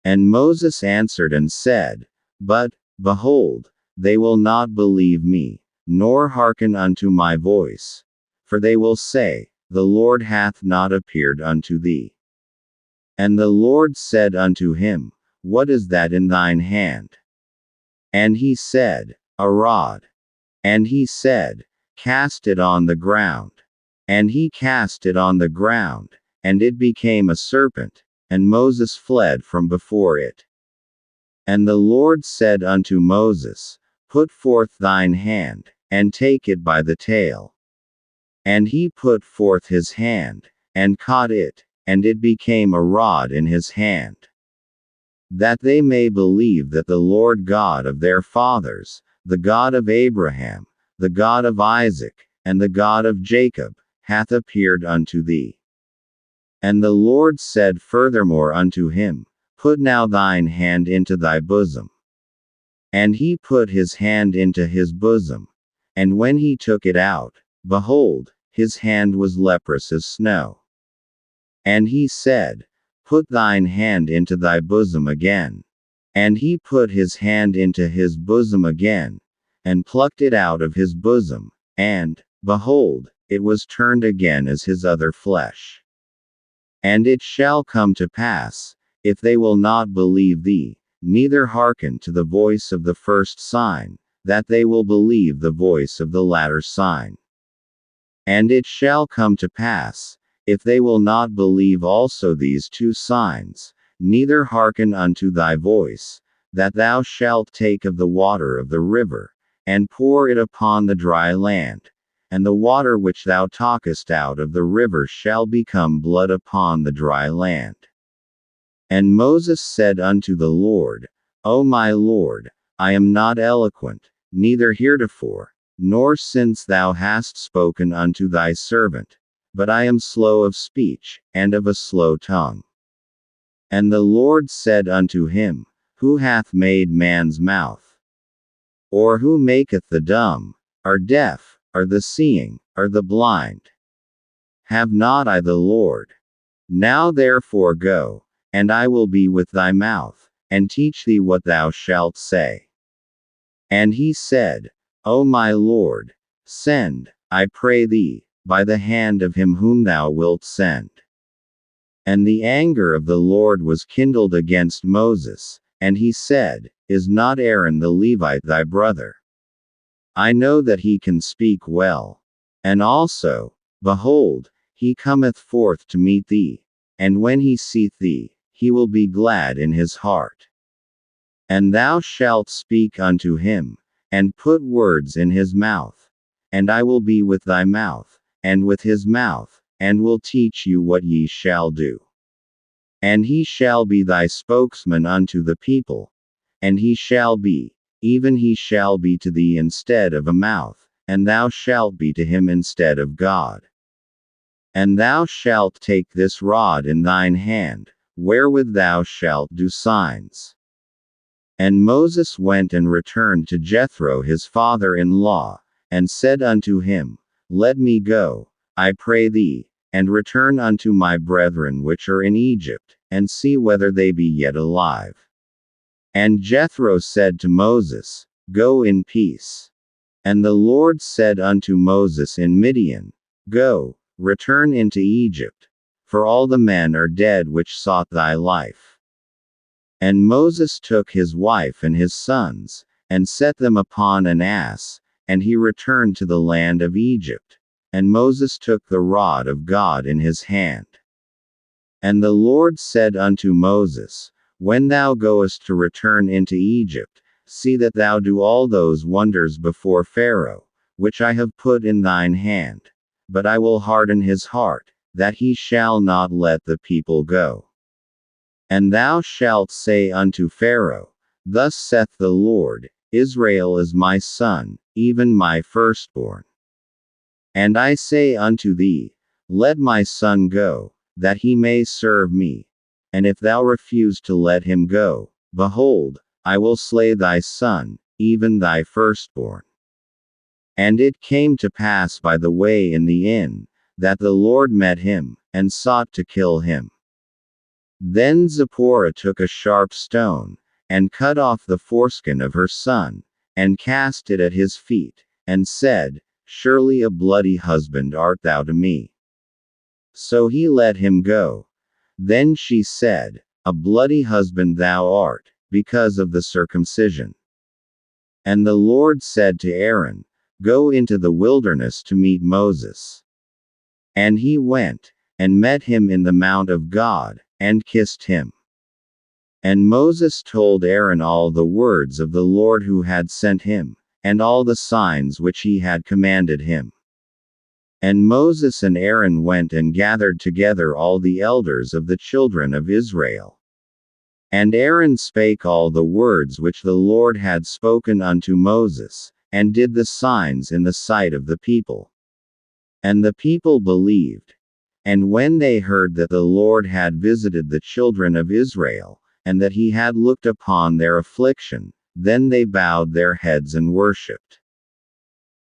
And Moses answered and said, But, behold, they will not believe me, nor hearken unto my voice. For they will say, The Lord hath not appeared unto thee. And the Lord said unto him, What is that in thine hand? And he said, A rod. And he said, Cast it on the ground. And he cast it on the ground, and it became a serpent, and Moses fled from before it. And the Lord said unto Moses, Put forth thine hand, and take it by the tail. And he put forth his hand, and caught it, and it became a rod in his hand. That they may believe that the Lord God of their fathers, the God of Abraham, the God of Isaac, and the God of Jacob, hath appeared unto thee. And the Lord said furthermore unto him, Put now thine hand into thy bosom. And he put his hand into his bosom. And when he took it out, behold, his hand was leprous as snow. And he said, Put thine hand into thy bosom again. And he put his hand into his bosom again, and plucked it out of his bosom, and, behold, it was turned again as his other flesh. And it shall come to pass, if they will not believe thee, neither hearken to the voice of the first sign, that they will believe the voice of the latter sign. And it shall come to pass, if they will not believe also these two signs, neither hearken unto thy voice, that thou shalt take of the water of the river, and pour it upon the dry land, and the water which thou talkest out of the river shall become blood upon the dry land. And Moses said unto the Lord, O my Lord, I am not eloquent, neither heretofore, nor since thou hast spoken unto thy servant, but I am slow of speech, and of a slow tongue. And the Lord said unto him, Who hath made man's mouth? Or who maketh the dumb, or deaf, or the seeing, or the blind? Have not I the Lord? Now therefore go, and I will be with thy mouth, and teach thee what thou shalt say. And he said, O my Lord, send, I pray thee, by the hand of him whom thou wilt send. And the anger of the Lord was kindled against Moses, and he said, Is not Aaron the Levite thy brother? I know that he can speak well. And also, behold, he cometh forth to meet thee, and when he seeth thee, he will be glad in his heart. And thou shalt speak unto him, and put words in his mouth. And I will be with thy mouth, and with his mouth, and will teach you what ye shall do. And he shall be thy spokesman unto the people. And he shall be, even he shall be to thee instead of a mouth, and thou shalt be to him instead of God. And thou shalt take this rod in thine hand, wherewith thou shalt do signs. And Moses went and returned to Jethro his father-in-law, and said unto him, Let me go, I pray thee, and return unto my brethren which are in Egypt, and see whether they be yet alive. And Jethro said to Moses, Go in peace. And the Lord said unto Moses in Midian, Go, return into Egypt, for all the men are dead which sought thy life. And Moses took his wife and his sons, and set them upon an ass, and he returned to the land of Egypt. And Moses took the rod of God in his hand. And the Lord said unto Moses, When thou goest to return into Egypt, see that thou do all those wonders before Pharaoh, which I have put in thine hand. But I will harden his heart, that he shall not let the people go. And thou shalt say unto Pharaoh, Thus saith the Lord, Israel is my son, even my firstborn. And I say unto thee, Let my son go, that he may serve me. And if thou refuse to let him go, behold, I will slay thy son, even thy firstborn. And it came to pass by the way in the inn, that the Lord met him, and sought to kill him. Then Zipporah took a sharp stone, and cut off the foreskin of her son, and cast it at his feet, and said, Surely a bloody husband art thou to me. So he let him go. Then she said, A bloody husband thou art, because of the circumcision. And the Lord said to Aaron, Go into the wilderness to meet Moses. And he went, and met him in the mount of God, and kissed him. And Moses told Aaron all the words of the Lord who had sent him, and all the signs which he had commanded him. And Moses and Aaron went and gathered together all the elders of the children of Israel. And Aaron spake all the words which the Lord had spoken unto Moses, and did the signs in the sight of the people. And the people believed. And when they heard that the Lord had visited the children of Israel, and that he had looked upon their affliction, then they bowed their heads and worshipped.